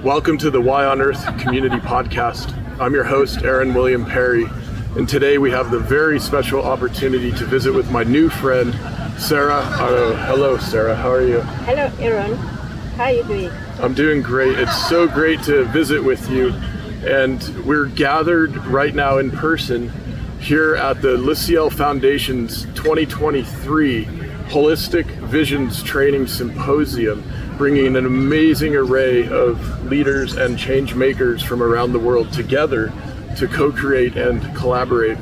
Welcome to the Why on Earth Community Podcast. I'm your host, Aaron William Perry, and today we have the very special opportunity to visit with my new friend, Sarah Arao. Hello, Sarah. How are you? Hello, Aaron. How are you doing? I'm doing great. It's so great to visit with you, and we're gathered right now in person here at the Lira Foundation's 2023 Holistic Visions Training Symposium, bringing an amazing array of leaders and change makers from around the world together to co-create and collaborate.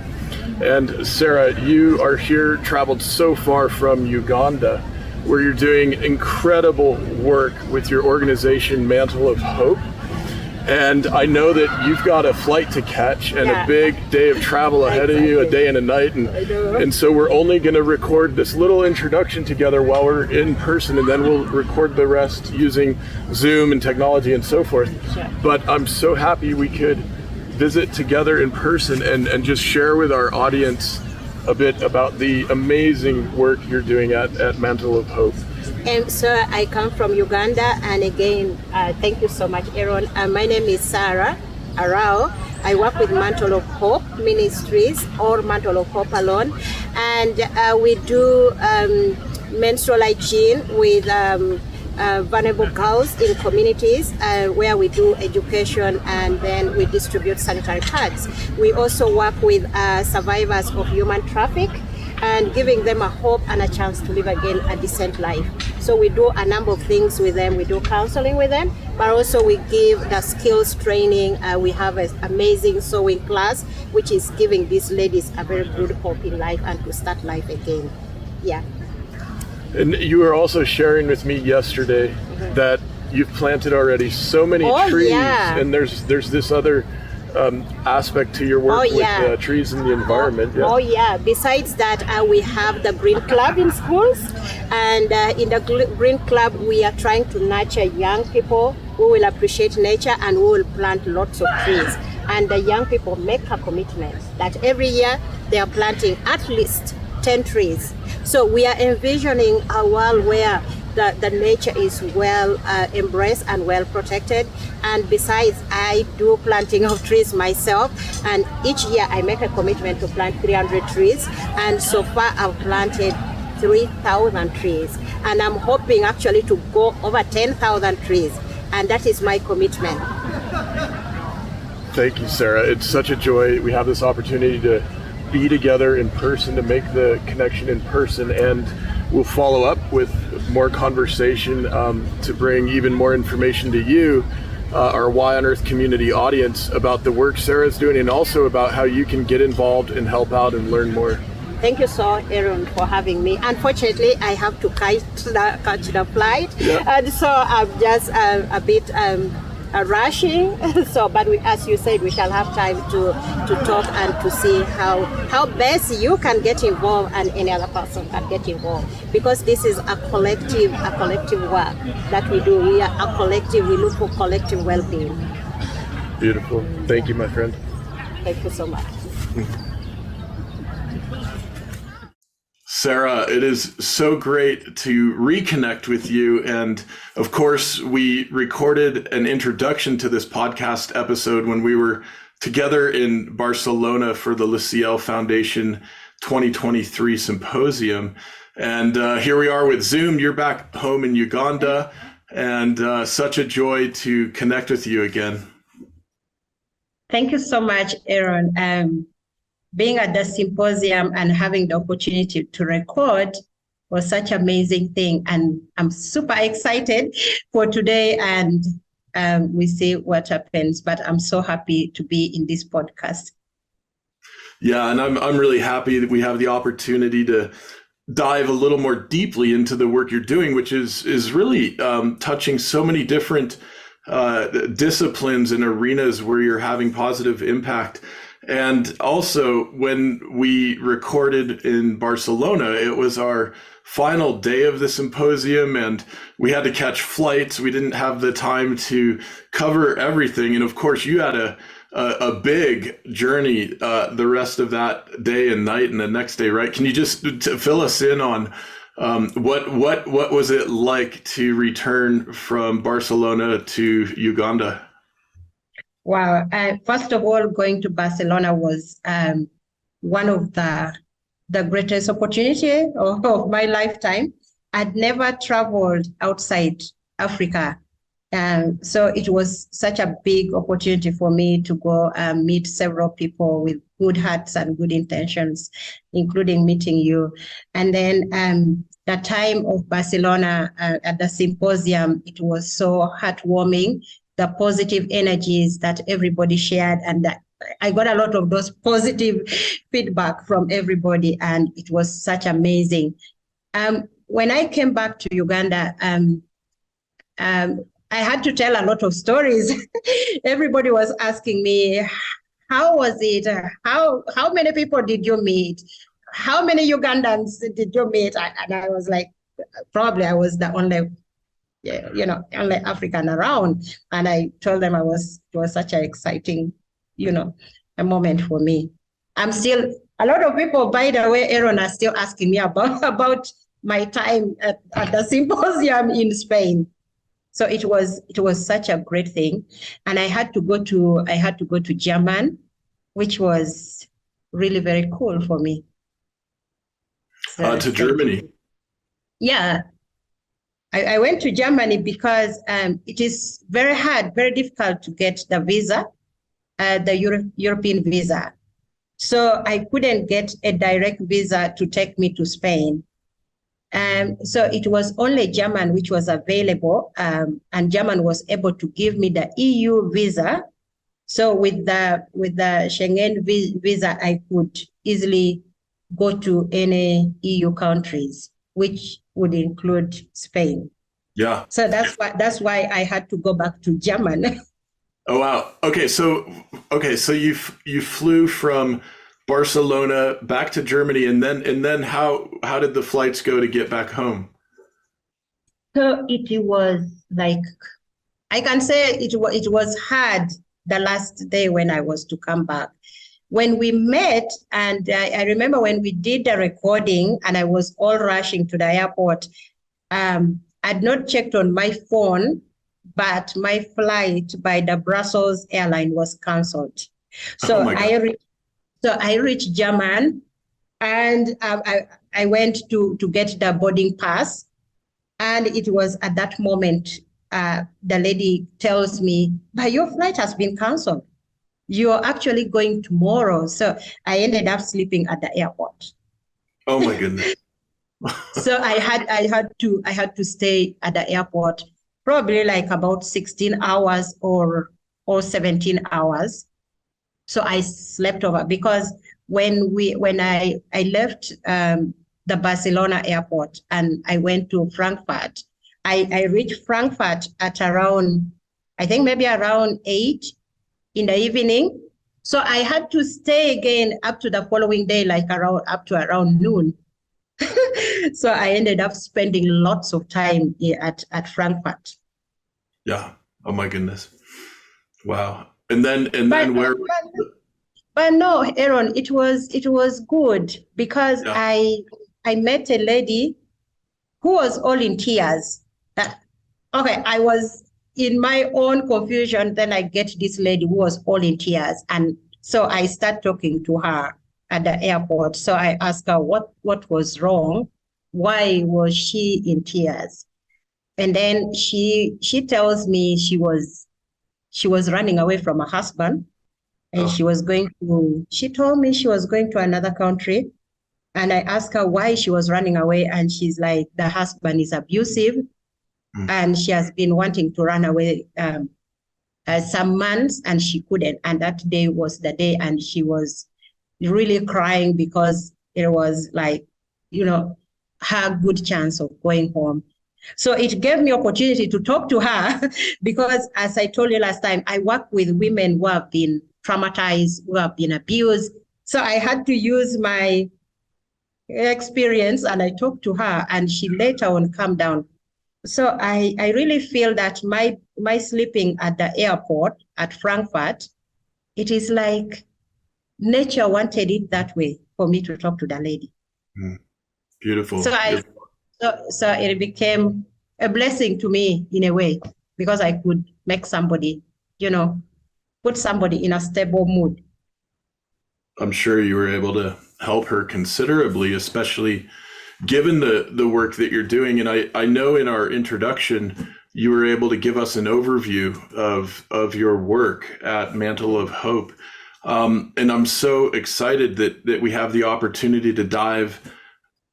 And Sarah, you are here, traveled so far from Uganda, where you're doing incredible work with your organization, Mantle of Hope. And I know that you've got a flight to catch and a big day of travel ahead of you, a day and a night. And so we're only going to record this little introduction together while we're in person, and then we'll record the rest using Zoom and technology and so forth. But I'm so happy we could visit together in person and just share with our audience a bit about the amazing work you're doing at Mantle of Hope. And so I come from Uganda, and again, thank you so much, Aaron. My name is Sarah Arao. I work with Mantle of Hope Ministries, or Mantle of Hope alone, and we do menstrual hygiene with vulnerable girls in communities where we do education, and then we distribute sanitary pads. We also work with survivors of human trafficking and giving them a hope and a chance to live again a decent life. So we do a number of things with them. We do counseling with them, but also we give the skills training. We have an amazing sewing class, which is giving these ladies a very good hope in life and to start life again. Yeah. And you were also sharing with me yesterday that you've planted already so many trees, and there's this other aspect to your work with trees and the environment. Oh yeah, besides that, we have the Green Club in schools, and in the Green Club we are trying to nurture young people who will appreciate nature and who will plant lots of trees. And the young people make a commitment that every year they are planting at least 10 trees. So we are envisioning a world where the nature is well embraced and well protected. And besides, I do planting of trees myself, and each year I make a commitment to plant 300 trees, and so far I've planted 3,000 trees, and I'm hoping actually to go over 10,000 trees, and that is my commitment. Thank you, Sarah. It's such a joy. We have this opportunity to be together in person, to make the connection in person, and we'll follow up with more conversation to bring even more information to you, our Why on Earth community audience, about the work Sarah's doing, and also about how you can get involved and help out and learn more. Thank you so, Aaron, for having me. Unfortunately, I have to catch the flight, and so I'm just a bit rushing. So, but as you said, we shall have time to talk and to see how best you can get involved and any other person can get involved, because this is a collective work that we do. We are a collective. We look for collective well-being. Beautiful. Thank you, my friend. Thank you so much. Sarah, it is so great to reconnect with you. And of course, we recorded an introduction to this podcast episode when we were together in Barcelona for the Lira Foundation 2023 Symposium. And here we are with Zoom. You're back home in Uganda, and such a joy to connect with you again. Thank you so much, Aaron. Being at the symposium and having the opportunity to record was such an amazing thing. And I'm super excited for today, and we see what happens. But I'm so happy to be in this podcast. Yeah, and I'm really happy that we have the opportunity to dive a little more deeply into the work you're doing, which is really touching so many different disciplines and arenas where you're having positive impact. And also, when we recorded in Barcelona, it was our final day of the symposium, and we had to catch flights. We didn't have the time to cover everything. And of course, you had a big journey the rest of that day and night and the next day, right? Can you just fill us in on What was it like to return from Barcelona to Uganda? Wow. First of all, going to Barcelona was one of the greatest opportunity of my lifetime. I'd never traveled outside Africa. So it was such a big opportunity for me to go meet several people with good hearts and good intentions, including meeting you. And then the time of Barcelona at the symposium, it was so heartwarming, the positive energies that everybody shared, and that I got a lot of those positive feedback from everybody, and it was such amazing. When I came back to Uganda, I had to tell a lot of stories. Everybody was asking me, how was it? How many people did you meet? How many Ugandans did you meet? And I was like, probably I was the only only African around. And I told them it was such an exciting, a moment for me. A lot of people, by the way, Aaron, are still asking me about my time at the symposium in Spain. So it was such a great thing. And I had to go to German, which was really very cool for me. So, to Germany. Yeah. I went to Germany because it is very hard, very difficult to get the visa, the European visa. So I couldn't get a direct visa to take me to Spain. So it was only German which was available, and German was able to give me the EU visa. So with the Schengen visa, I could easily go to any EU countries, which would include Spain. Yeah. So that's why I had to go back to German. Oh wow. Okay, so you flew from Barcelona back to Germany, and then how did the flights go to get back home? So it was like, I can say it was hard the last day when I was to come back. When we met, and I remember when we did the recording and I was all rushing to the airport, I'd not checked on my phone, but my flight by the Brussels airline was canceled. So I reached German, and I went to get the boarding pass. And it was at that moment, the lady tells me, but your flight has been canceled. You're actually going tomorrow. So I ended up sleeping at the airport. Oh my goodness. So I had to stay at the airport probably like about 16 hours or 17 hours. So I slept over, because when I left the Barcelona airport and I went to Frankfurt, I reached Frankfurt at around, I think maybe around 8 in the evening. So I had to stay again up to the following day, like up to around noon. So I ended up spending lots of time at Frankfurt. Yeah. Oh my goodness. Wow. And then where? But no, Aaron, it was good, because Yeah. I met a lady who was all in tears. Okay, I was in my own confusion. Then I get this lady who was all in tears, and so I start talking to her at the airport. So I asked her what was wrong, why was she in tears, and then she tells me she was running away from her husband. And she told me she was going to another country. And I asked her why she was running away. And she's like, the husband is abusive. And she has been wanting to run away some months, and she couldn't. And that day was the day. And she was really crying, because it was like, her good chance of going home. So it gave me opportunity to talk to her, because as I told you last time, I work with women who have been traumatized, who have been abused. So I had to use my experience, and I talked to her, and she later on calmed down. So I really feel that my sleeping at the airport at Frankfurt, it is like nature wanted it that way, for me to talk to the lady. Beautiful. So So it became a blessing to me in a way, because I could make somebody, put somebody in a stable mood. I'm sure you were able to help her considerably, especially given the work that you're doing. And I know in our introduction, you were able to give us an overview of your work at Mantle of Hope. And I'm so excited that we have the opportunity to dive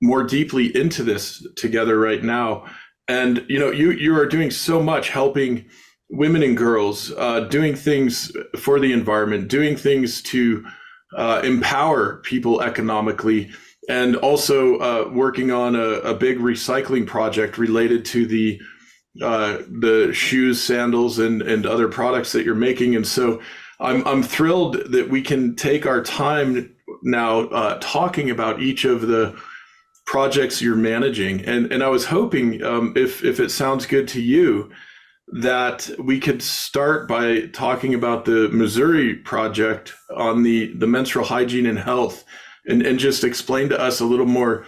more deeply into this together right now. And, you are doing so much helping women and girls, doing things for the environment, doing things to empower people economically, and also working on a big recycling project related to the shoes, sandals, and other products that you're making. And so I'm thrilled that we can take our time now talking about each of the projects you're managing. And I was hoping, if it sounds good to you, that we could start by talking about the Muzuri Project on the menstrual hygiene and health, and just explain to us a little more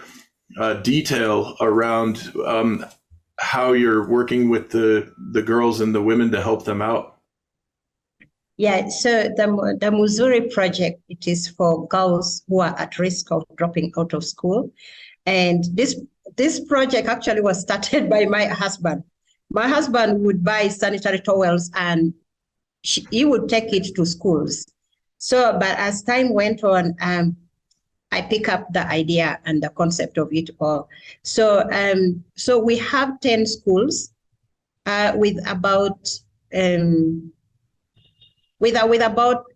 detail around how you're working with the girls and the women to help them out. Yeah, so the Muzuri Project, it is for girls who are at risk of dropping out of school. And this project actually was started by my husband. My husband would buy sanitary towels and he would take it to schools. So, but as time went on, I pick up the idea and the concept of it all. So, so we have 10 schools with about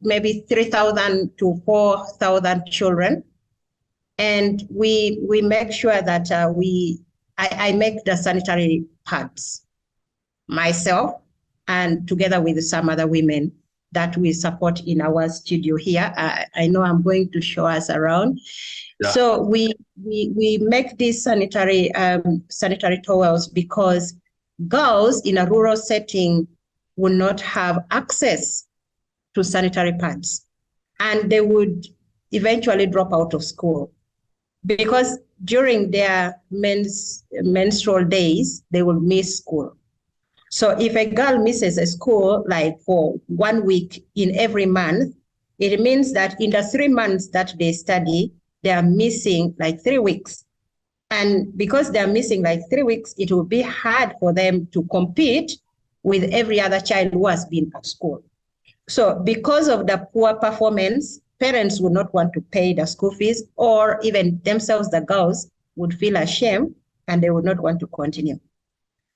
maybe 3,000 to 4,000 children, and we make sure that I make the sanitary pads myself, and together with some other women that we support in our studio here. I know I'm going to show us around. Yeah. So we make these sanitary towels because girls in a rural setting will not have access to sanitary pads, and they would eventually drop out of school because during their menstrual days, they will miss school. So if a girl misses a school, like for 1 week in every month, it means that in the 3 months that they study, they are missing like 3 weeks. And because they're missing like 3 weeks, it will be hard for them to compete with every other child who has been at school. So because of the poor performance, parents would not want to pay the school fees, or even themselves, the girls, would feel ashamed and they would not want to continue.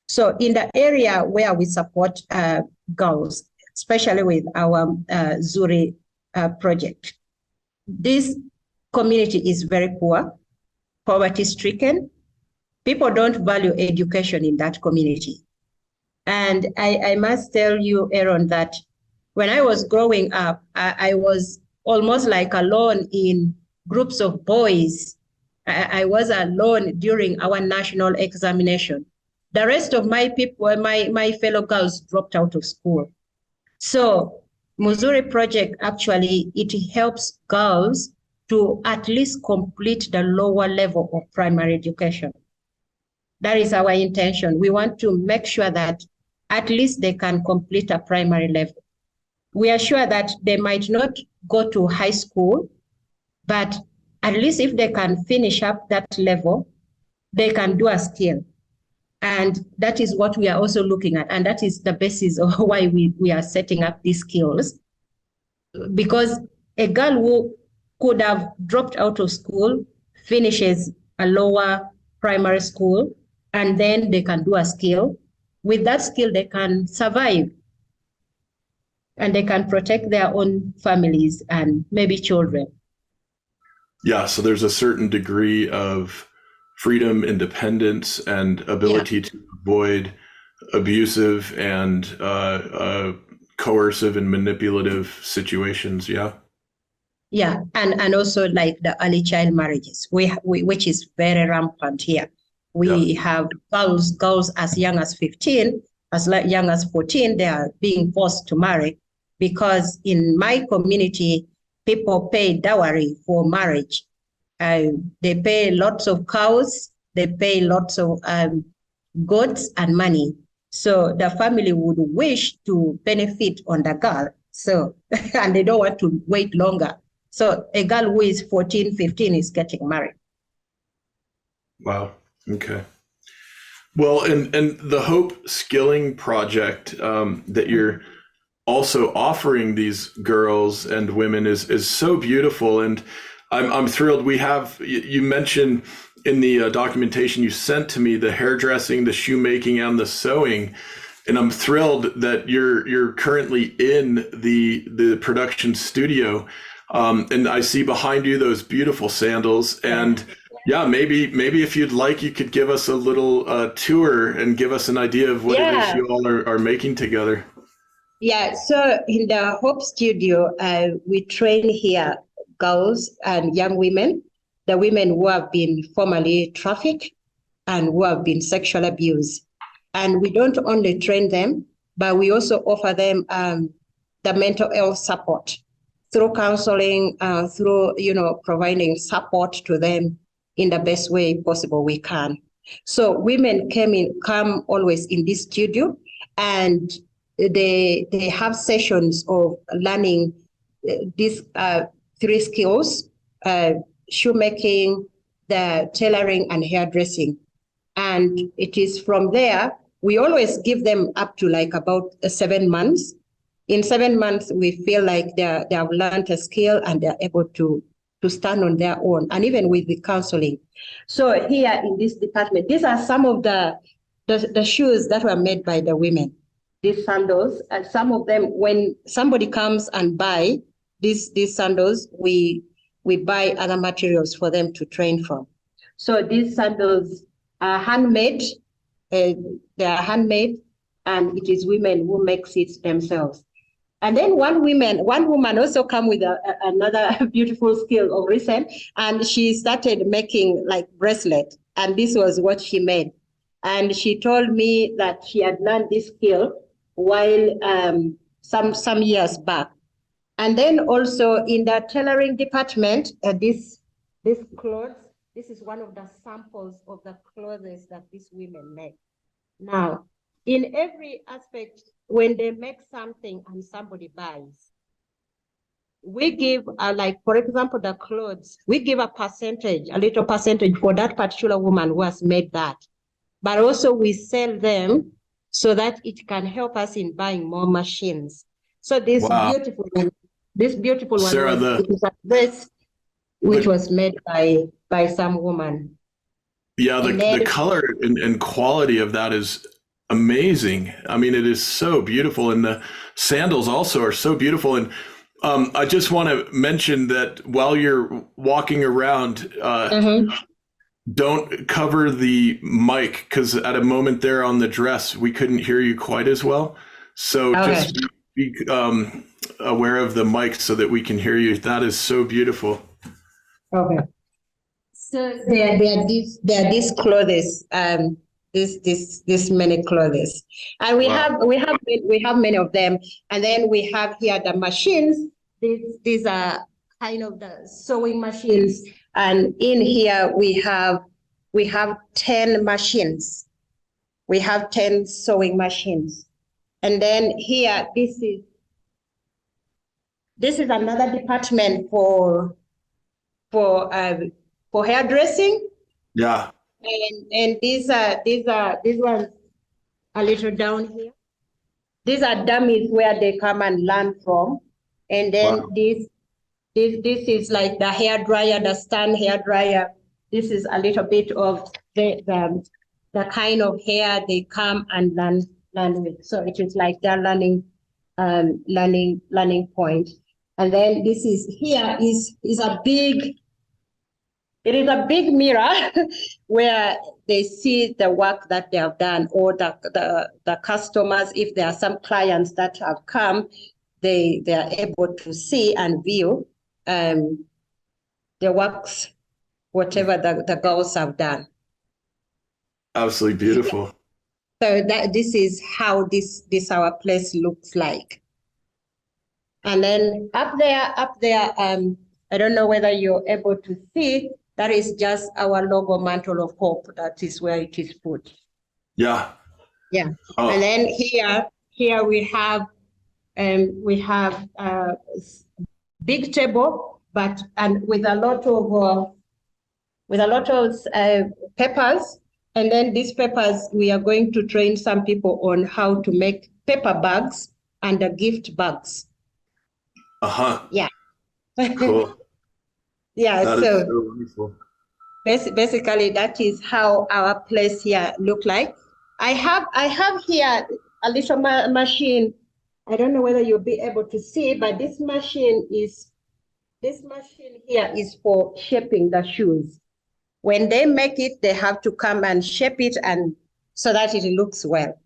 So in the area where we support girls, especially with our Muzuri project, this community is very poor, poverty-stricken. People don't value education in that community. And I must tell you, Aaron, that when I was growing up, I was almost like alone in groups of boys. I was alone during our national examination. The rest of my people, my fellow girls, dropped out of school. So Muzuri Project, actually, it helps girls to at least complete the lower level of primary education. That is our intention. We want to make sure that at least they can complete a primary level. We are sure that they might not go to high school, but at least if they can finish up that level, they can do a skill. And that is what we are also looking at. And that is the basis of why we are setting up these skills. Because a girl who could have dropped out of school finishes a lower primary school, and then they can do a skill. With that skill, they can survive and they can protect their own families and maybe children. Yeah, so there's a certain degree of freedom, independence, and ability to avoid abusive and coercive and manipulative situations. Yeah. Yeah, and also like the early child marriages, which is very rampant here. We have girls as young as 15, as young as 14, they are being forced to marry because in my community, people pay dowry for marriage. They pay lots of cows they pay lots of goods and money. So the family would wish to benefit on the girl. So, and they don't want to wait longer. So a girl who is 14, 15 is getting married. Wow. Okay. Well, and the Hope Skilling Project that you're also offering these girls and women is so beautiful, and I'm thrilled. We have, you mentioned in the documentation you sent to me, the hairdressing, the shoemaking, and the sewing, and I'm thrilled that you're currently in the production studio, and I see behind you those beautiful sandals. And yeah, maybe if you'd like, you could give us a little tour and give us an idea of what it is you all are making together. Yeah, so in the Hope Studio, we train here girls and young women, the women who have been formerly trafficked and who have been sexually abused. And we don't only train them, but we also offer them the mental health support through counseling, through providing support to them in the best way possible we can. So women come always in this studio, and they have sessions of learning these 3 skills: shoemaking, the tailoring, and hairdressing. And it is from there, we always give them up to like about 7 months. In 7 months, we feel like they have learned a skill and they're able to stand on their own, and even with the counseling. So here in this department, these are some of the shoes that were made by the women, these sandals. And some of them, when somebody comes and buy these sandals, we buy other materials for them to train from. So these sandals are handmade. They are handmade, and it is women who makes it themselves. And then one woman also come with another beautiful skill of recent, and she started making like bracelet, and this was what she made. And she told me that she had learned this skill while some years back. And then also in the tailoring department, this clothes, this is one of the samples of the clothes that these women make. Now, in every aspect, when they make something and somebody buys, we give, like, for example, the clothes, we give a little percentage for that particular woman who has made that. But also we sell them so that it can help us in buying more machines. So this beautiful one, Sarah, it was a dress which was made by some woman. Yeah, the color and quality of that is amazing. I mean, it is so beautiful, and the sandals also are so beautiful. And I just want to mention that while you're walking around, don't cover the mic, because at a moment there on the dress, we couldn't hear you quite as well. So just be aware of the mic so that we can hear you. That is so beautiful. Okay. So there are these clothes, this many clothes, and we have many of them. And then we have here the machines. These are kind of the sewing machines, and in here we have 10 machines. We have 10 sewing machines, and then here this is another department for hairdressing. Yeah. And these ones a little down here. These are dummies where they come and learn from. And then this is like the hair dryer, the stand hair dryer. This is a little bit of the kind of hair they come and learn with. So it is like their learning point. And then this is here is a big. It is a big mirror where they see the work that they have done, or the customers. If there are some clients that have come, they are able to see and view the works, whatever the girls have done. Absolutely beautiful. So this is how this our place looks like. And then up there, I don't know whether you're able to see. That is just our logo, Mantle of Hope. That is where it is put. Yeah. Yeah. Oh. And then here we have big table, and with a lot of peppers. And then these peppers, we are going to train some people on how to make paper bags and gift bags. Yeah. Cool. Yeah. That so is so wonderful. Basically, that is how our place here look like. I have here a little machine. I don't know whether you'll be able to see, but this machine here is for shaping the shoes. When they make it, they have to come and shape it and so that it looks well.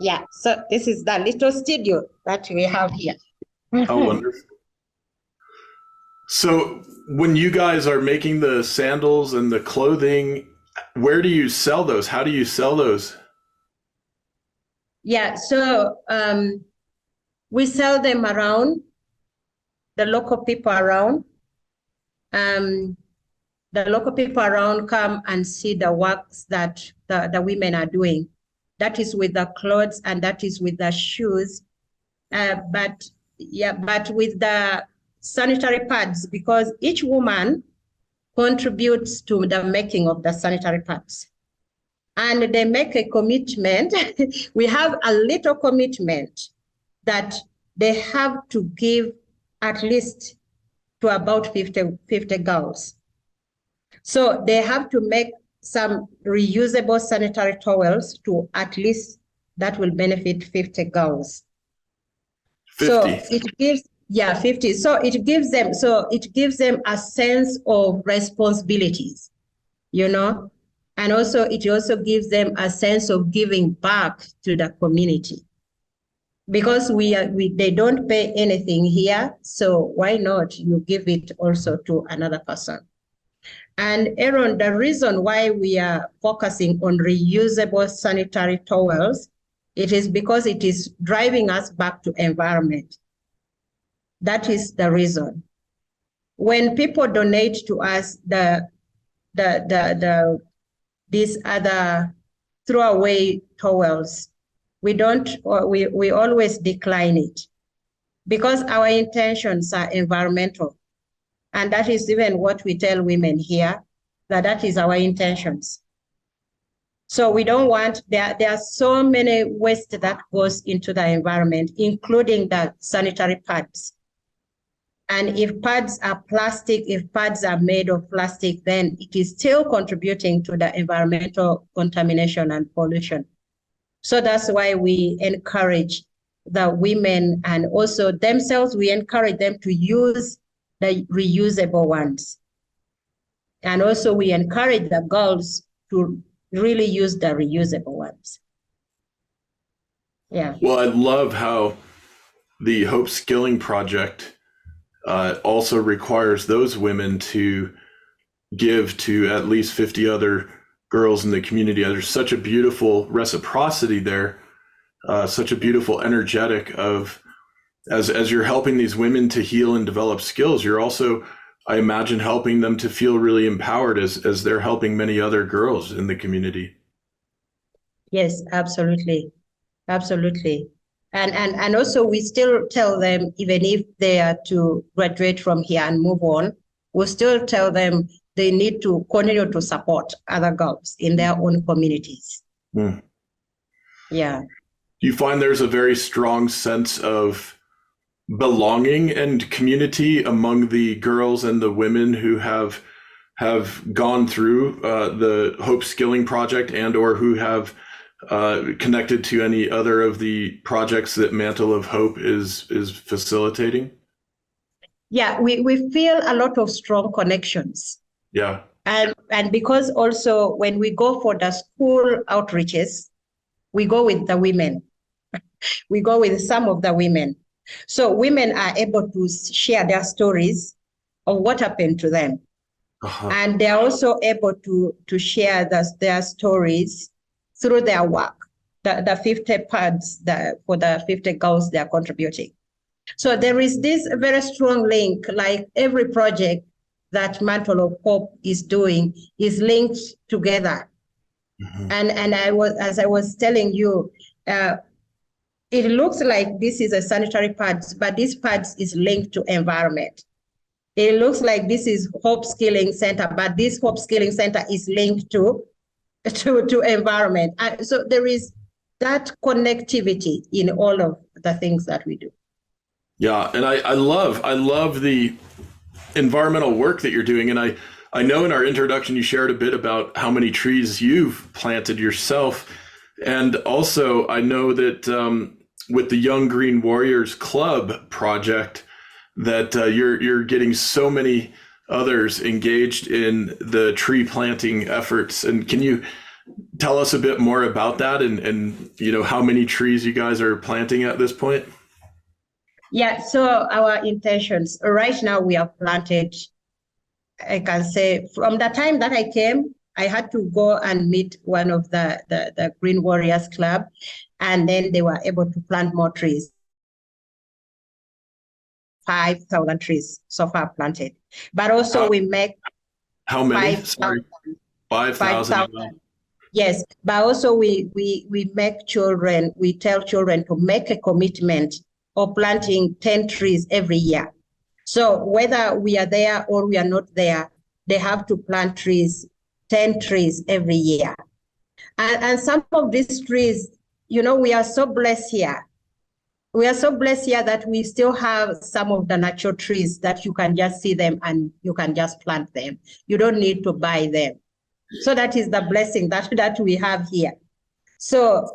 Yeah, so this is the little studio that we have here. How wonderful. So when you guys are making the sandals and the clothing, where do you sell those? How do you sell those? Yeah, so we sell them around, the local people around. The local people around come and see the works that the women are doing. That is with the clothes and that is with the shoes. But with the sanitary pads, because each woman contributes to the making of the sanitary pads. And they make a commitment. We have a little commitment that they have to give at least to about 50 girls. So they have to make some reusable sanitary towels to at least that will benefit 50 girls. 50. So it gives 50. So it gives them a sense of responsibilities, and also it also gives them a sense of giving back to the community. Because they don't pay anything here, so why not you give it also to another person? And Aaron, the reason why we are focusing on reusable sanitary towels, it is because it is driving us back to environment. That is the reason. When people donate to us these other throwaway towels, we always decline it because our intentions are environmental. And that is even what we tell women here, that is our intentions. So we don't want, there are so many waste that goes into the environment, including the sanitary pads. And if pads are plastic, if pads are made of plastic, then it is still contributing to the environmental contamination and pollution. So that's why we encourage the women and also themselves, we encourage them to use the reusable ones. And also we encourage the girls to really use the reusable ones. Yeah. Well, I love how the Hope Skilling Project also requires those women to give to at least 50 other girls in the community. There's such a beautiful reciprocity there, such a beautiful energetic of, as you're helping these women to heal and develop skills, you're also, I imagine, helping them to feel really empowered as they're helping many other girls in the community. Yes, absolutely. Absolutely. And also we still tell them, even if they are to graduate from here and move on, we still tell them they need to continue to support other girls in their own communities. Mm. Yeah. Do you find there's a very strong sense of belonging and community among the girls and the women who have gone through the Hope Skilling Project and or who have connected to any other of the projects that Mantle of Hope is facilitating? Yeah, we feel a lot of strong connections. Yeah. And because also when we go for the school outreaches, we go with the women. We go with some of the women. So women are able to share their stories of what happened to them. Uh-huh. And they're also able to share their stories through their work, the 50 pads for the 50 girls they are contributing. So there is this very strong link, like every project, that Mantle of Hope is doing is linked together. And as I was telling you, it looks like this is a sanitary pads, but this pads is linked to environment. It looks like this is Hope Skilling Center, but this Hope Skilling Center is linked to environment. And so there is that connectivity in all of the things that we do. Yeah, and I love the environmental work that you're doing. And I know in our introduction you shared a bit about how many trees you've planted yourself. And also I know that with the Young Green Warriors Club project, that you're getting so many others engaged in the tree planting efforts. And can you tell us a bit more about that and you know how many trees you guys are planting at this point? Yeah, so our intentions right now, we have planted, I can say from the time that I came, I had to go and meet one of the Green Warriors Club, and then they were able to plant more trees. 5,000 trees so far planted, but also we make how many? 5,000. 5,000. Yes, but also we make children, we tell children to make a commitment of planting 10 trees every year. So whether we are there or we are not there, they have to plant trees, 10 trees every year. And some of these trees, you know, we are so blessed here. We are so blessed here that we still have some of the natural trees that you can just see them and you can just plant them. You don't need to buy them. So that is the blessing that we have here. So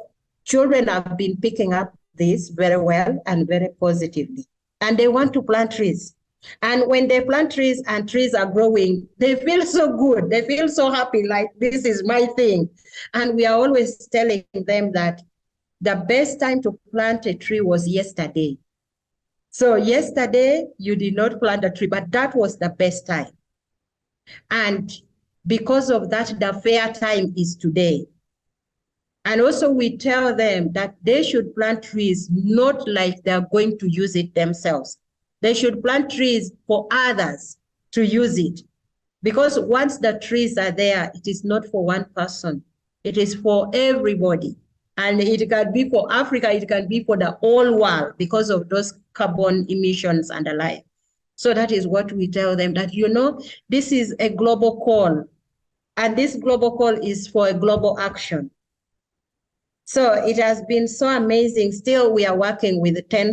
children have been picking up this very well and very positively. And they want to plant trees. And when they plant trees and trees are growing, they feel so good. They feel so happy, like this is my thing. And we are always telling them that the best time to plant a tree was yesterday. So yesterday, you did not plant a tree, but that was the best time. And because of that, the fair time is today. And also we tell them that they should plant trees not like they're going to use it themselves. They should plant trees for others to use it. Because once the trees are there, it is not for one person. It is for everybody. And it can be for Africa, it can be for the whole world because of those carbon emissions and the like. So that is what we tell them, that, you know, this is a global call. And this global call is for a global action. So it has been so amazing. Still, we are working with 10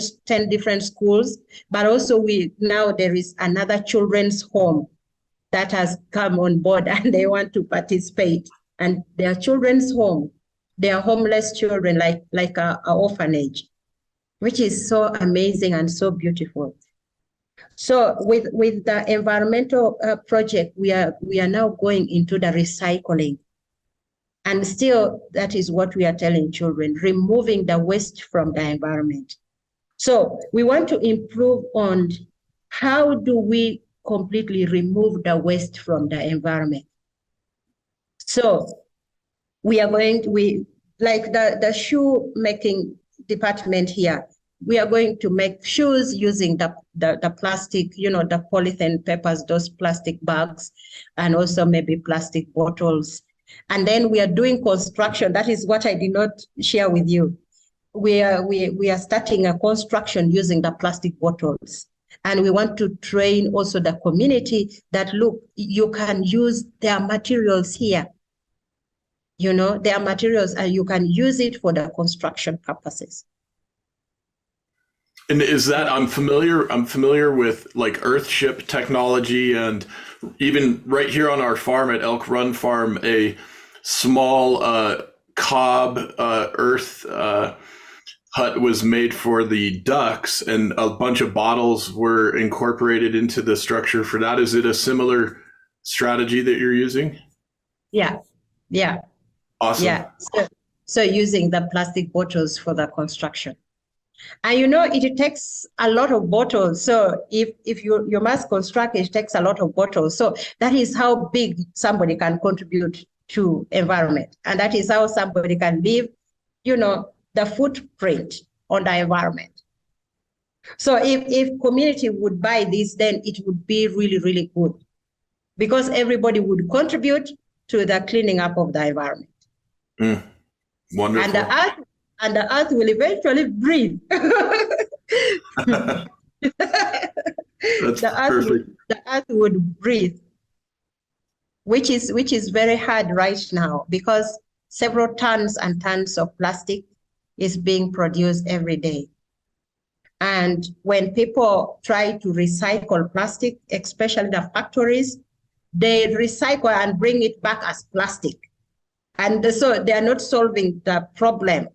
different schools, but also now there is another children's home that has come on board and they want to participate. And their children's home, they are homeless children, like an orphanage, which is so amazing and so beautiful. So with the environmental project, we are now going into the recycling. And still, that is what we are telling children, removing the waste from the environment. So we want to improve on how do we completely remove the waste from the environment. So we are going to, like the shoe making department here, we are going to make shoes using the plastic, you know, the polythene papers, those plastic bags, and also maybe plastic bottles. And then we are doing construction. That is what I did not share with you. We are starting a construction using the plastic bottles. And we want to train also the community that, look, you can use their materials here. You know, their materials, and you can use it for the construction purposes. And is that, I'm familiar with like Earthship technology, and even right here on our farm at Elk Run Farm, a small cob earth hut was made for the ducks, and a bunch of bottles were incorporated into the structure for that. Is it a similar strategy that you're using? Yeah. Awesome. Yeah. So using the plastic bottles for the construction. And you know, it takes a lot of bottles. So if you must construct, it takes a lot of bottles. So that is how big somebody can contribute to environment. And that is how somebody can leave, you know, the footprint on the environment. So if community would buy this, then it would be really, really good. because everybody would contribute to the cleaning up of the environment. Wonderful. And the earth will eventually breathe. That's perfect. The earth would breathe, which is very hard right now, because several tons and tons of plastic is being produced every day. And when people try to recycle plastic, especially the factories, they recycle and bring it back as plastic. And so they are not solving the problem.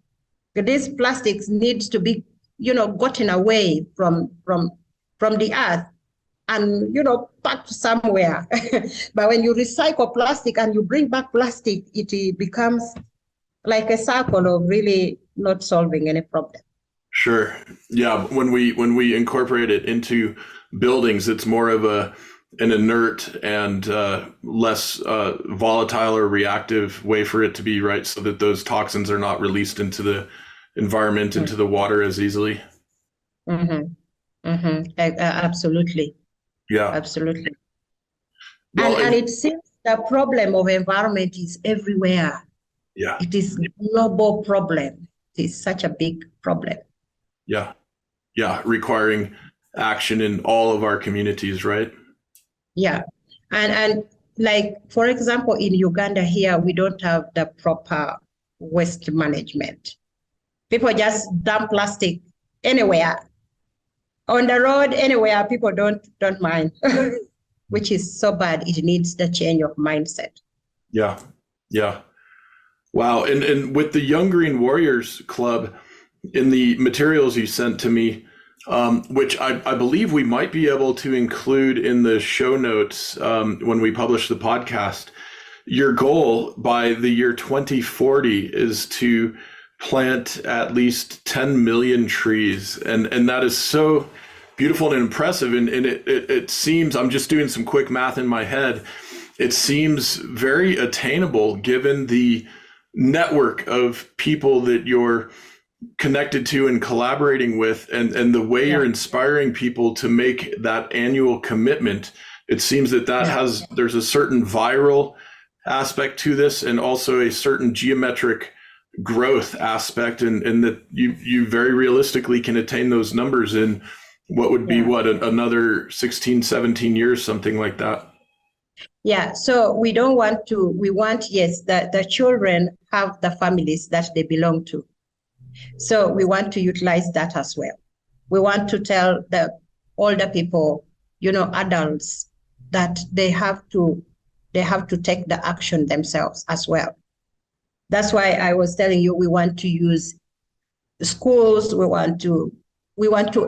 These plastics needs to be, gotten away from the earth and, packed somewhere. But when you recycle plastic and you bring back plastic, it becomes like a circle of really not solving any problem. Sure. Yeah. When we incorporate it into buildings, it's more of an inert and less volatile or reactive way for it to be, right? So that those toxins are not released into the environment, into the water as easily. Absolutely. Yeah. Absolutely. Well, and it seems the problem of environment is everywhere. Yeah. It is a global problem. It is such a big problem. Yeah. Yeah. Requiring action in all of our communities, right? Yeah. And like, for example, in Uganda here, we don't have the proper waste management. People just dump plastic anywhere. On the road, anywhere, people don't mind, which is so bad. It needs the change of mindset. Yeah. Yeah. Wow. And with the Young Green Warriors Club, in the materials you sent to me, which I believe we might be able to include in the show notes when we publish the podcast, your goal by the year 2040 is to plant at least 10 million trees. And that is so beautiful and impressive. And it seems, I'm just doing some quick math in my head, it seems very attainable given the network of people that you're connected to and collaborating with, and the way you're inspiring people to make that annual commitment. It seems that there's a certain viral aspect to this, and also a certain geometric growth aspect, and that you very realistically can attain those numbers in what would be another 16, 17 years, something like that. Yeah, so we want, yes, that the children have the families that they belong to. So we want to utilize that as well. We want to tell the older people, adults, that they have to take the action themselves as well. That's why I was telling you, we want to use schools. We want to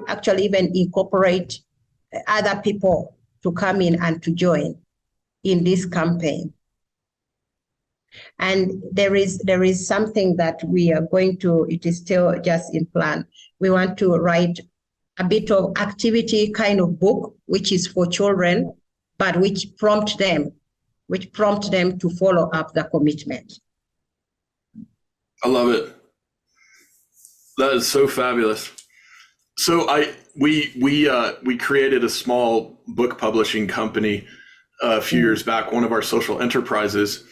actually even incorporate other people to come in and to join in this campaign. And there is something that we are going to, it is still just in plan. We want to write a bit of activity kind of book, which is for children, but which prompt them to follow up the commitment. I love it. That is so fabulous. So we created a small book publishing company a few years back, one of our social enterprises,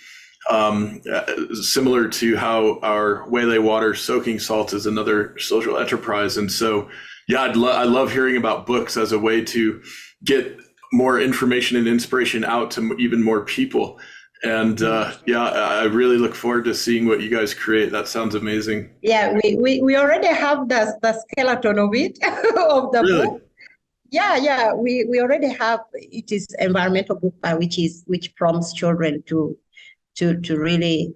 similar to how our Waylay Water soaking salt is another social enterprise. And so, I love hearing about books as a way to get more information and inspiration out to even more people. And I really look forward to seeing what you guys create. That sounds amazing. Yeah, we already have the skeleton of it, of the book. Yeah, we already have, it is environmental book which prompts children to really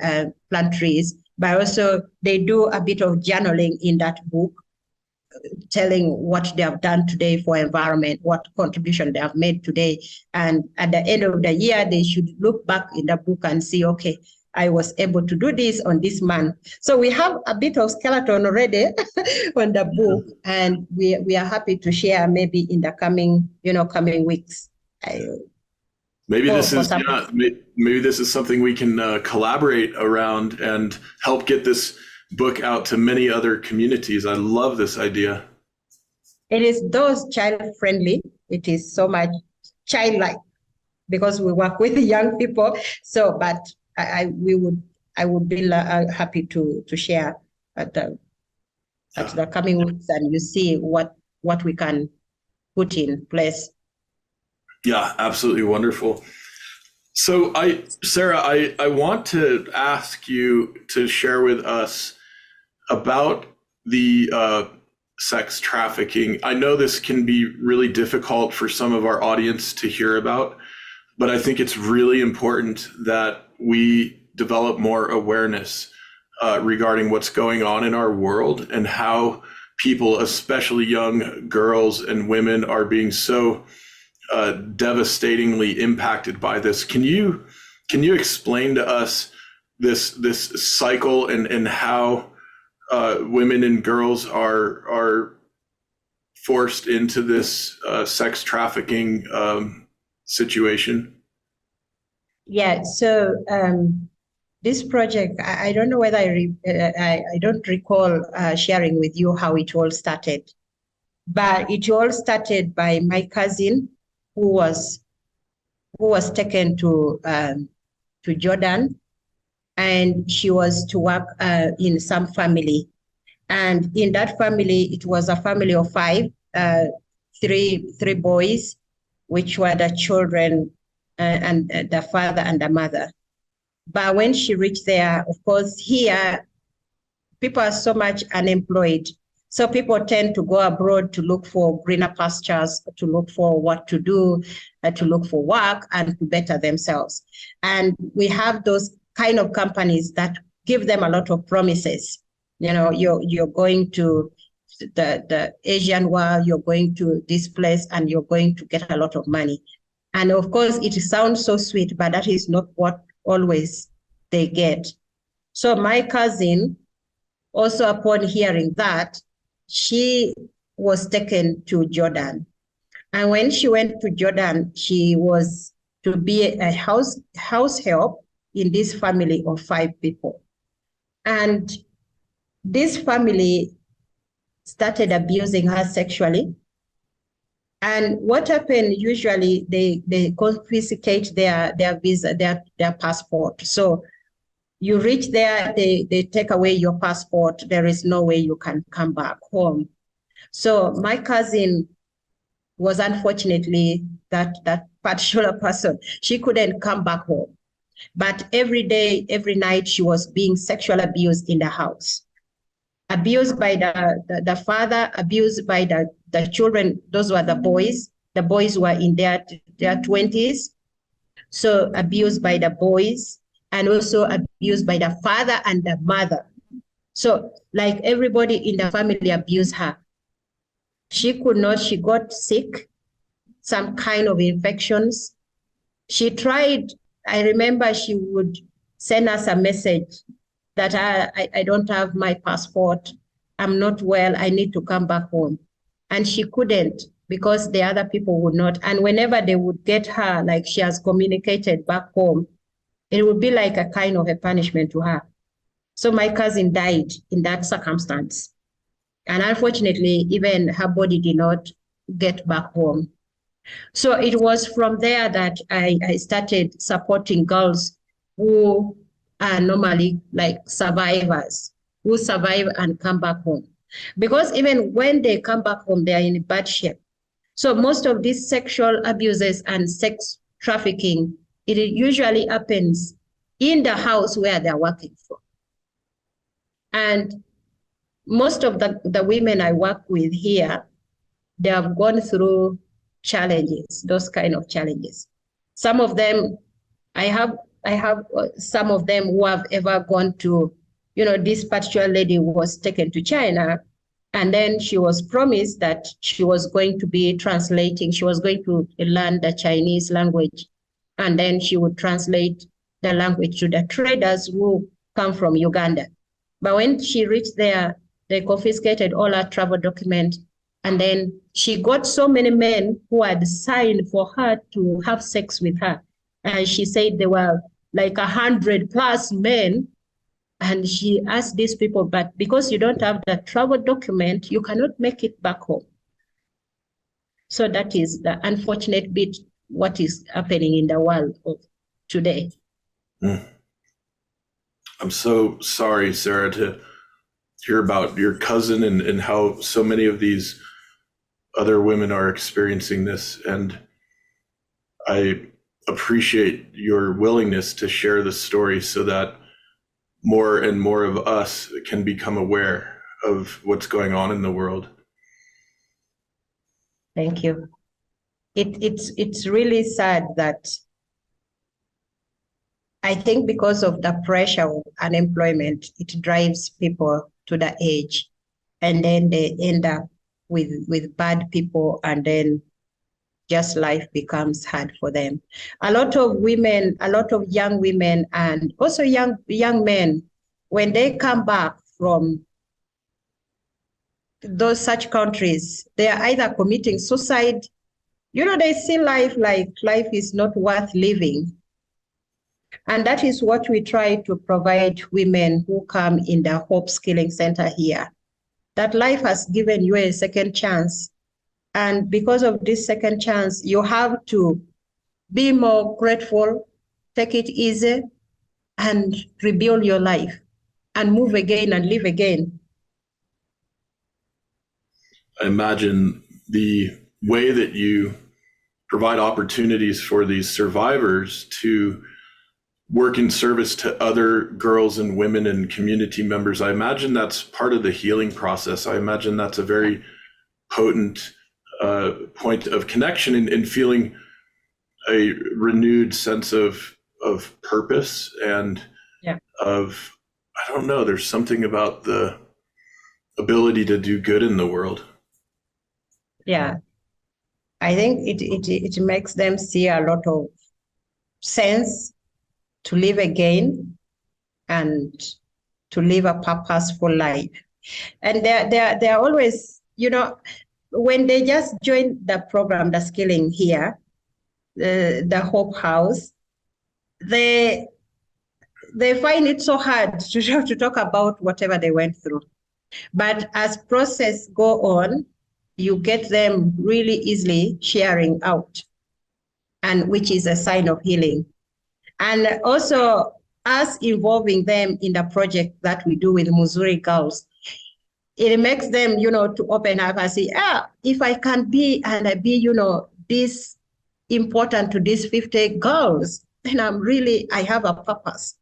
plant trees, but also they do a bit of journaling in that book, telling what they have done today for environment, what contribution they have made today. And at the end of the year, they should look back in the book and see, okay, I was able to do this on this month. So we have a bit of skeleton already on the book, and we are happy to share maybe in the coming weeks. Maybe this is something we can collaborate around and help get this book out to many other communities. I love this idea. It is those child friendly. It is so much childlike. because we work with young people. So, but I would be happy to share at the coming weeks, and you see what we can put in place. Yeah, absolutely wonderful. So Sarah, I want to ask you to share with us about the sex trafficking. I know this can be really difficult for some of our audience to hear about, but I think it's really important that we develop more awareness regarding what's going on in our world and how people, especially young girls and women, are being so devastatingly impacted by this. Can you explain to us this cycle and how women and girls are forced into this sex trafficking situation? Yeah. So this project, I don't know whether I don't recall sharing with you how it all started, but it all started by my cousin who was taken to Jordan, and she was to work in some family, and in that family it was a family of 5, three boys, which were the children and the father and the mother. But when she reached there, of course, here people are so much unemployed. So people tend to go abroad to look for greener pastures, to look for what to do, to look for work and to better themselves. And we have those kind of companies that give them a lot of promises. You know, you're going to the Asian world, you're going to this place, and you're going to get a lot of money. And of course, it sounds so sweet, but that is not what always they get. So my cousin, also upon hearing that, she was taken to Jordan. And when she went to Jordan, she was to be a house help in this family of 5 people. And this family started abusing her sexually. And what happened, usually they confiscate their visa, their passport. So you reach there, they take away your passport. There is no way you can come back home. So my cousin was unfortunately that particular person. She couldn't come back home. But every day, every night, she was being sexually abused in the house. Abused by the father, abused by the children. Those were the boys. The boys were in their 20s. So abused by the boys, and also abused by the father and the mother. So like everybody in the family abused her. She got sick, some kind of infections. She tried, I remember she would send us a message that I don't have my passport, I'm not well, I need to come back home. And she couldn't, because the other people would not. And whenever they would get her, like she has communicated back home, it would be like a kind of a punishment to her. So my cousin died in that circumstance. And unfortunately, even her body did not get back home. So it was from there that I started supporting girls who are normally like survivors, who survive and come back home. Because even when they come back home, they are in bad shape. So most of these sexual abuses and sex trafficking, it usually happens in the house where they're working from. And most of the women I work with here, they have gone through challenges, those kind of challenges. Some of them, I have some of them who have ever gone to, this particular lady was taken to China, and then she was promised that she was going to be translating, she was going to learn the Chinese language, and then she would translate the language to the traders who come from Uganda. But when she reached there, they confiscated all her travel documents, and then she got so many men who had signed for her to have sex with her. And she said there were like 100+ men. And she asked these people, but because you don't have the travel document, you cannot make it back home. So that is the unfortunate bit what is happening in the world of today. Mm. I'm so sorry, Sarah, to hear about your cousin and how so many of these other women are experiencing this. And I appreciate your willingness to share the story so that more and more of us can become aware of what's going on in the world. Thank you. It's really sad that I think because of the pressure of unemployment, it drives people to the edge, and then they end up with bad people, and then just life becomes hard for them. A lot of women, a lot of young women, and also young men, when they come back from those such countries, they are either committing suicide. They see life like life is not worth living. And that is what we try to provide women who come in the Hope Skilling Center here, that life has given you a second chance. And because of this second chance, you have to be more grateful, take it easy, and rebuild your life and move again and live again. I imagine the way that you provide opportunities for these survivors to work in service to other girls and women and community members, I imagine that's part of the healing process. I imagine that's a very potent point of connection and feeling a renewed sense of purpose and of, I don't know, there's something about the ability to do good in the world. Yeah, I think it makes them see a lot of sense to live again and to live a purposeful life. And they're always, when they just join the program, the skilling here, the Hope House, they find it so hard to talk about whatever they went through. But as process go on, you get them really easily sharing out, and which is a sign of healing. And also us involving them in the project that we do with Muzuri girls, it makes them, to open up and say, if I can be, and I be, this important to these 50 girls, then I have a purpose,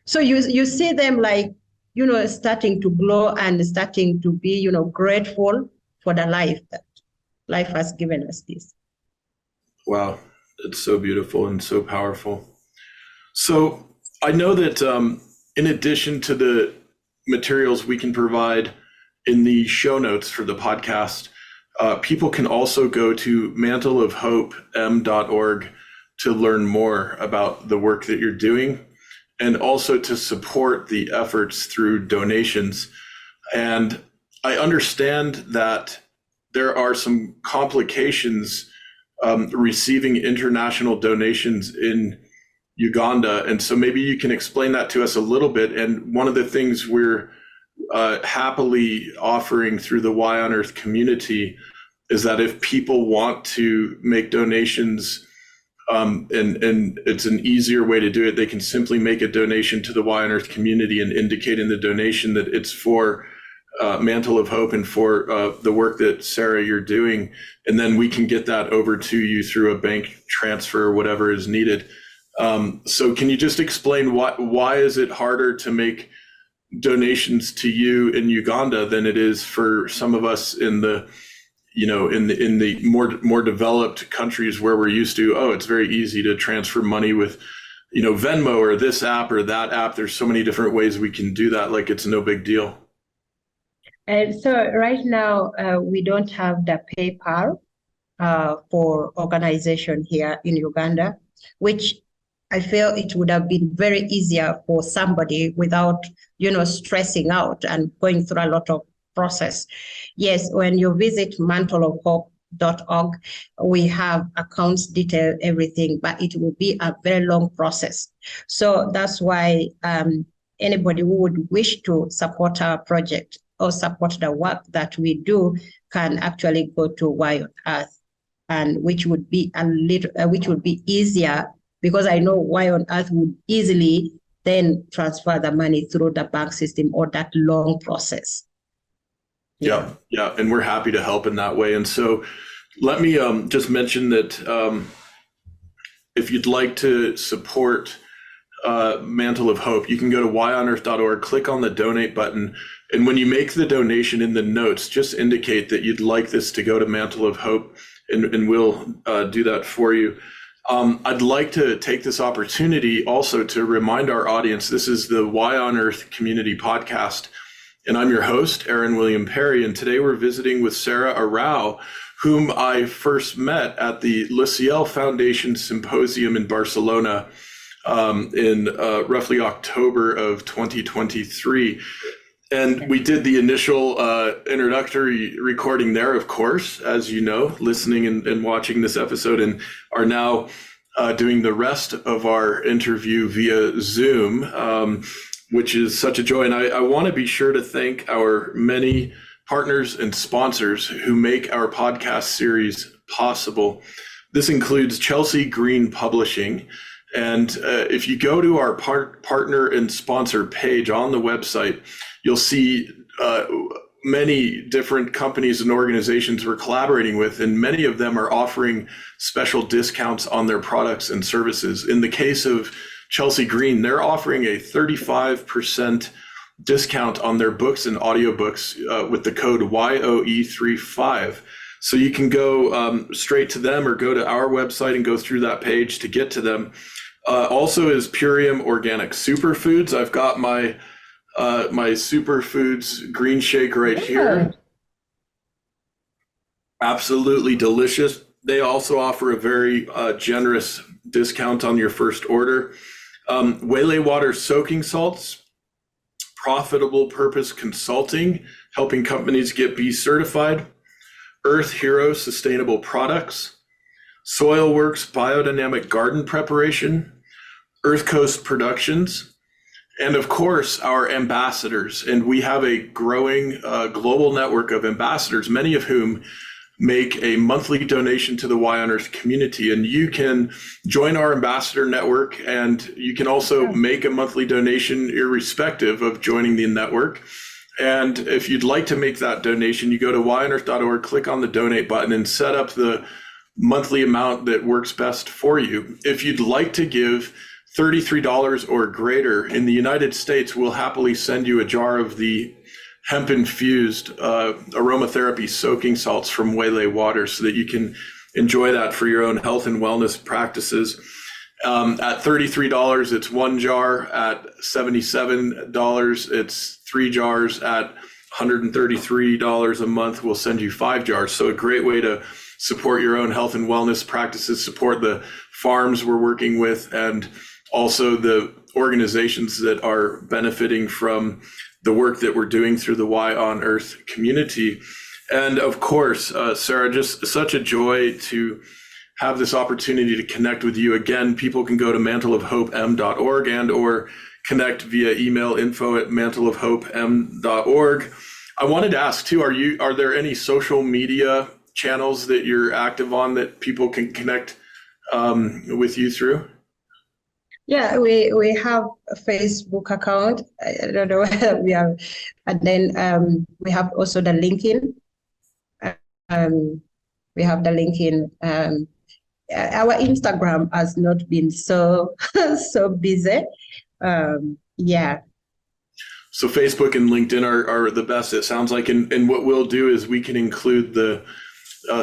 So you see them like, starting to glow and starting to be, grateful for the life that life has given us this. Wow, it's so beautiful and so powerful. So I know that in addition to the materials we can provide in the show notes for the podcast, people can also go to mantleofhope.org to learn more about the work that you're doing, and also to support the efforts through donations. And I understand that there are some complications receiving international donations in Uganda. And so maybe you can explain that to us a little bit. And one of the things we're happily offering through the Y on Earth community is that if people want to make donations, and it's an easier way to do it, they can simply make a donation to the Y on Earth community and indicate in the donation that it's for Mantle of Hope and for the work that, Sarah, you're doing. And then we can get that over to you through a bank transfer or whatever is needed. So can you just explain why is it harder to make donations to you in Uganda than it is for some of us in the, in the more developed countries where we're used to, it's very easy to transfer money with, Venmo or this app or that app. There's so many different ways we can do that. Like it's no big deal. And so right now we don't have the PayPal for organization here in Uganda, which I feel it would have been very easier for somebody without, stressing out and going through a lot of process. Yes, when you visit mantleofhope.org, we have accounts detail, everything, but it will be a very long process. So that's why anybody who would wish to support our project or support the work that we do can actually go to Y on Earth and which would be which would be easier, because I know Why on Earth would easily then transfer the money through the bank system or that long process. Yeah, and we're happy to help in that way. And so let me just mention that if you'd like to support Mantle of Hope, you can go to whyonearth.org, click on the donate button, and when you make the donation in the notes, just indicate that you'd like this to go to Mantle of Hope, and we'll do that for you. I'd like to take this opportunity also to remind our audience, this is the Why on Earth Community Podcast, and I'm your host, Aaron William Perry, and today we're visiting with Sarah Arao, whom I first met at the Lira Foundation Symposium in Barcelona in roughly October of 2023. And we did the initial introductory recording there, of course, as you know, listening and watching this episode, and are now doing the rest of our interview via Zoom, which is such a joy. And I want to be sure to thank our many partners and sponsors who make our podcast series possible. This includes Chelsea Green Publishing. And if you go to our partner and sponsor page on the website, you'll see many different companies and organizations we're collaborating with, and many of them are offering special discounts on their products and services. In the case of Chelsea Green, they're offering a 35% discount on their books and audiobooks with the code YOE35. So you can go straight to them or go to our website and go through that page to get to them. Also is Purium Organic Superfoods. I've got my Superfoods green shake right here. Absolutely delicious. They also offer a very generous discount on your first order. Waylay Water Soaking Salts, Profitable Purpose Consulting, helping companies get B certified. Earth Hero Sustainable Products, Soilworks Biodynamic Garden Preparation, Earth Coast Productions, and of course, our ambassadors. And we have a growing global network of ambassadors, many of whom make a monthly donation to the Why on Earth community. And you can join our ambassador network, and you can also make a monthly donation irrespective of joining the network. And if you'd like to make that donation, you go to whyonearth.org, click on the donate button, and set up the monthly amount that works best for you. If you'd like to give $33 or greater in the United States, we'll happily send you a jar of the hemp-infused aromatherapy soaking salts from Waylay Water so that you can enjoy that for your own health and wellness practices. At $33, it's one jar. At $77, it's 3 jars. At $133 a month, we'll send you 5 jars. So a great way to support your own health and wellness practices, support the farms we're working with, and also the organizations that are benefiting from the work that we're doing through the Why on Earth community. And of course, Sarah, just such a joy to have this opportunity to connect with you. Again, people can go to mantleofhopem.org and or connect via email, info@mantleofhopem.org. I wanted to ask too, are there any social media channels that you're active on that people can connect with you through? Yeah, we have a Facebook account. I don't know whether we have, and then we have also the LinkedIn. We have the LinkedIn. Our Instagram has not been so busy. Yeah. So Facebook and LinkedIn are the best, it sounds like. And what we'll do is we can include the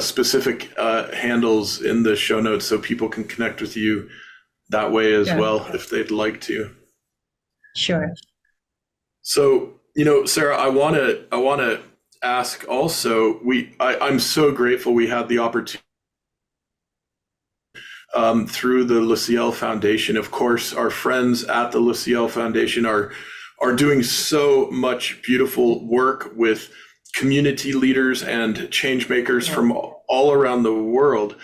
specific handles in the show notes so people can connect with you that way as well if they'd like to. Sure. So, Sarah, I want to ask also, I'm so grateful we had the opportunity through the Lira Foundation. Of course, our friends at the Lira Foundation are doing so much beautiful work with community leaders and change makers from all around the world.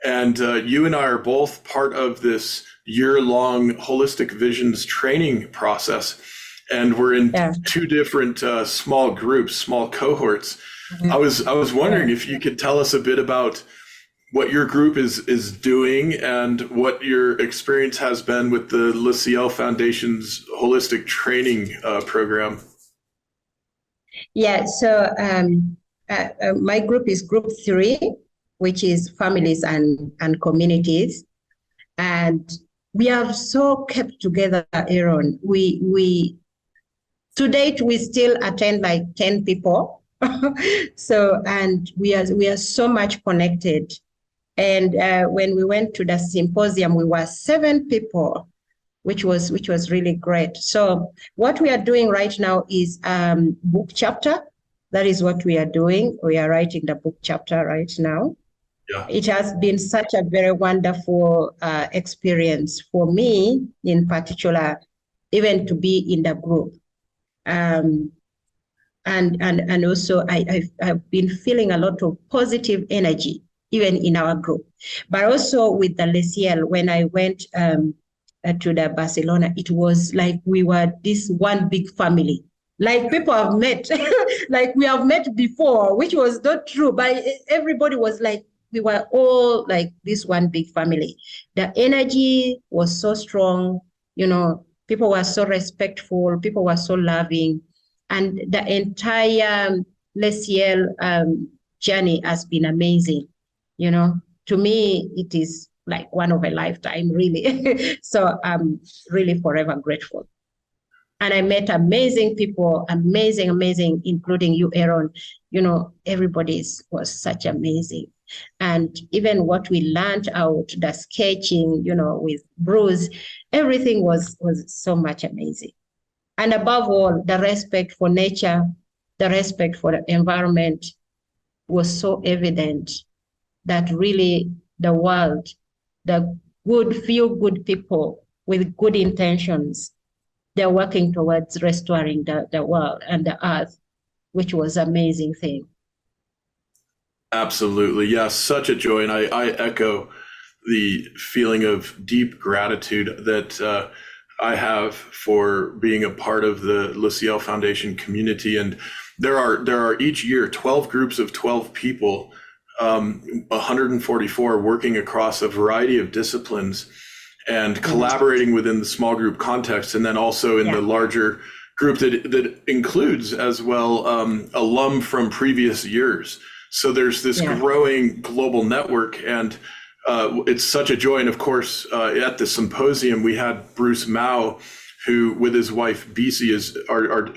And you and I are both part of this year-long Holistic Visions training process. And we're in 2 different small groups, small cohorts. I was wondering if you could tell us a bit about what your group is doing and what your experience has been with the Liciel Foundation's holistic training program. Yeah, so my group is Group 3, which is families and communities. And we are so kept together, Aaron. We to date, we still attend like 10 people. So, and we are so much connected. And when we went to the symposium, we were 7 people, which was really great. So what we are doing right now is book chapter. That is what we are doing. We are writing the book chapter right now. Yeah. It has been such a very wonderful experience for me in particular, even to be in the group. And also I've been feeling a lot of positive energy, even in our group. But also with the Liciel, when I went to the Barcelona, it was like we were this one big family. Like people have met, like we have met before, which was not true, but everybody was like, we were all like this one big family. The energy was so strong, people were so respectful, people were so loving, and the entire Liciel journey has been amazing. To me, it is like one of a lifetime, really. So I'm really forever grateful. And I met amazing people, amazing, including you, Aaron. Everybody was such amazing. And even what we learned out, the sketching, with Bruce, everything was so much amazing. And above all, the respect for nature, the respect for the environment was so evident that really the world, the feel good people with good intentions, they're working towards restoring the world and the earth, which was an amazing thing. Absolutely. Yeah, such a joy. And I echo the feeling of deep gratitude that I have for being a part of the Liciel Foundation community. And there are each year 12 groups of 12 people, 144 working across a variety of disciplines and collaborating within the small group context, and then also in the larger group that includes as well alum from previous years. So there's this growing global network, and it's such a joy. And of course, at the symposium, we had Bruce Mao, who with his wife Bisi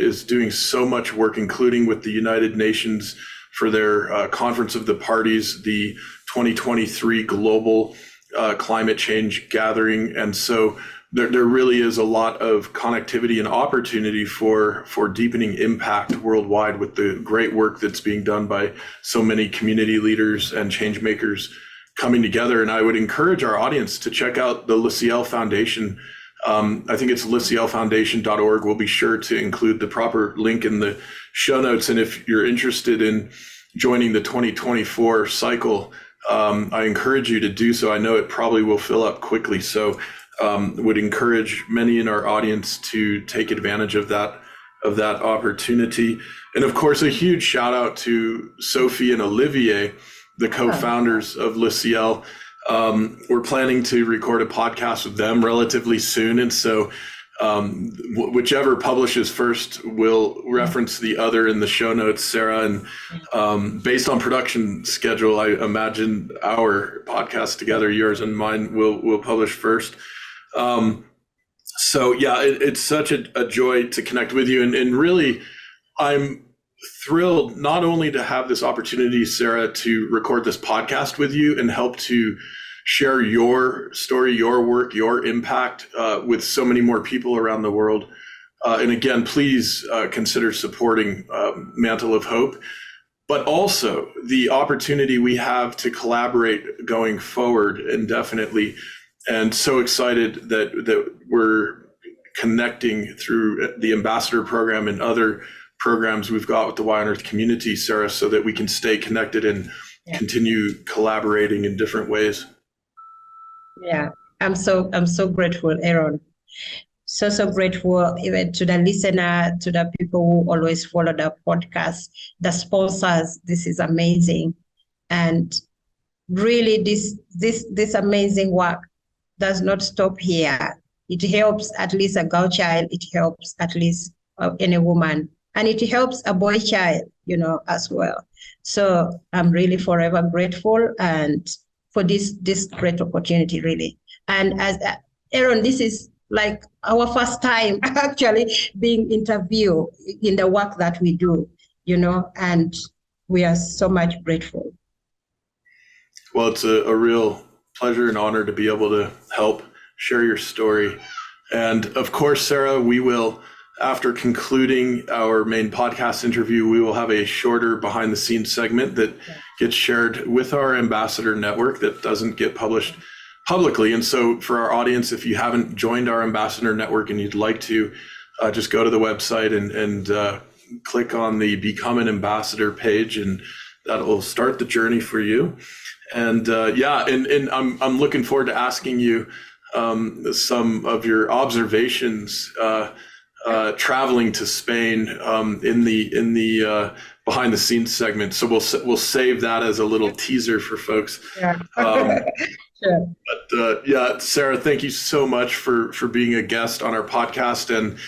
is doing so much work, including with the United Nations for their Conference of the Parties, the 2023 Global Climate Change Gathering. And so there really is a lot of connectivity and opportunity for deepening impact worldwide with the great work that's being done by so many community leaders and change makers coming together. And I would encourage our audience to check out the Liciel Foundation. I think it's licielfoundation.org. We'll be sure to include the proper link in the show notes. And if you're interested in joining the 2024 cycle, I encourage you to do so. I know it probably will fill up quickly. So would encourage many in our audience to take advantage of that opportunity. And of course, a huge shout out to Sophie and Olivier, the co-founders of Liciel. We're planning to record a podcast with them relatively soon. And so whichever publishes first will reference the other in the show notes, Sarah. And based on production schedule, I imagine our podcast together, yours and mine, will publish first. So yeah, it's such a joy to connect with you. And really, I'm thrilled not only to have this opportunity, Sarah, to record this podcast with you and help to share your story, your work, your impact with so many more people around the world. And again, please consider supporting Mantle of Hope, but also the opportunity we have to collaborate going forward indefinitely. And so excited that we're connecting through the ambassador program and other programs we've got with the Y on Earth community, Sarah, so that we can stay connected and continue collaborating in different ways. Yeah, I'm so grateful, Aaron. So grateful even to the listener, to the people who always follow the podcast, the sponsors. This is amazing. And really this amazing work does not stop here. It helps at least a girl child. It helps at least any woman, and it helps a boy child, as well. So I'm really forever grateful and for this great opportunity, really. And as Aaron, this is like our first time actually being interviewed in the work that we do, and we are so much grateful. Well, it's a real pleasure and honor to be able to help share your story. And of course, Sarah, we will, after concluding our main podcast interview, we will have a shorter behind the scenes segment that gets shared with our ambassador network that doesn't get published publicly. And so for our audience, if you haven't joined our ambassador network and you'd like to, just go to the website and click on the Become an Ambassador page, and that will start the journey for you. And and I'm looking forward to asking you some of your observations traveling to Spain in the behind the scenes segment. So we'll save that as a little teaser for folks. Yeah. Sure. But Sarah, thank you so much for being a guest on our podcast. And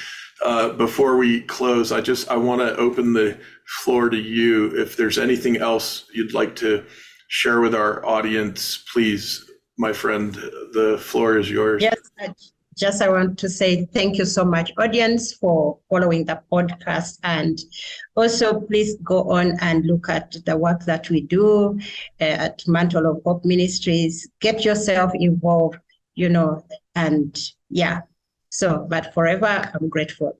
before we close, I want to open the floor to you. If there's anything else you'd like to share with our audience, please, my friend, the floor is yours. Yes, I want to say thank you so much, audience, for following the podcast. And also, please go on and look at the work that we do at Mantle of Hope Ministries. Get yourself involved, and So, but forever, I'm grateful.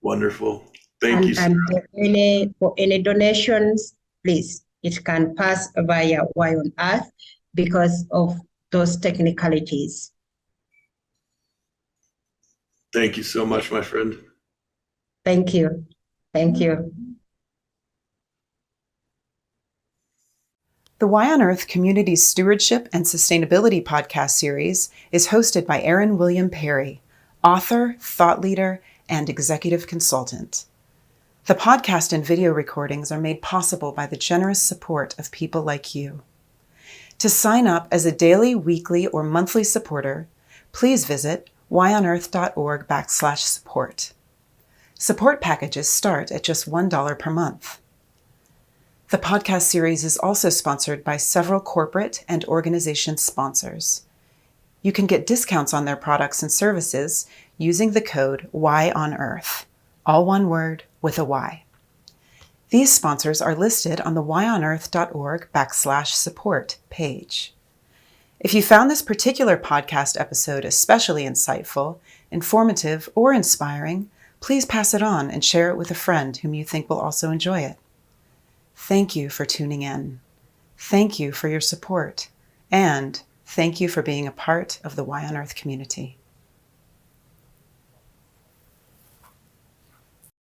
Wonderful. Thank you, Sarah. And for any donations, please, it can pass via Y on Earth because of those technicalities. Thank you so much, my friend. Thank you. Thank you. The Y on Earth Community Stewardship and Sustainability podcast series is hosted by Aaron William Perry, author, thought leader, and executive consultant. The podcast and video recordings are made possible by the generous support of people like you. To sign up as a daily, weekly, or monthly supporter, please visit yonearth.org/support. Support packages start at just $1 per month. The podcast series is also sponsored by several corporate and organization sponsors. You can get discounts on their products and services using the code YONEARTH, all one word with a Y. These sponsors are listed on the yonearth.org/support page. If you found this particular podcast episode especially insightful, informative, or inspiring, please pass it on and share it with a friend whom you think will also enjoy it. Thank you for tuning in. Thank you for your support. And thank you for being a part of the Y on Earth community.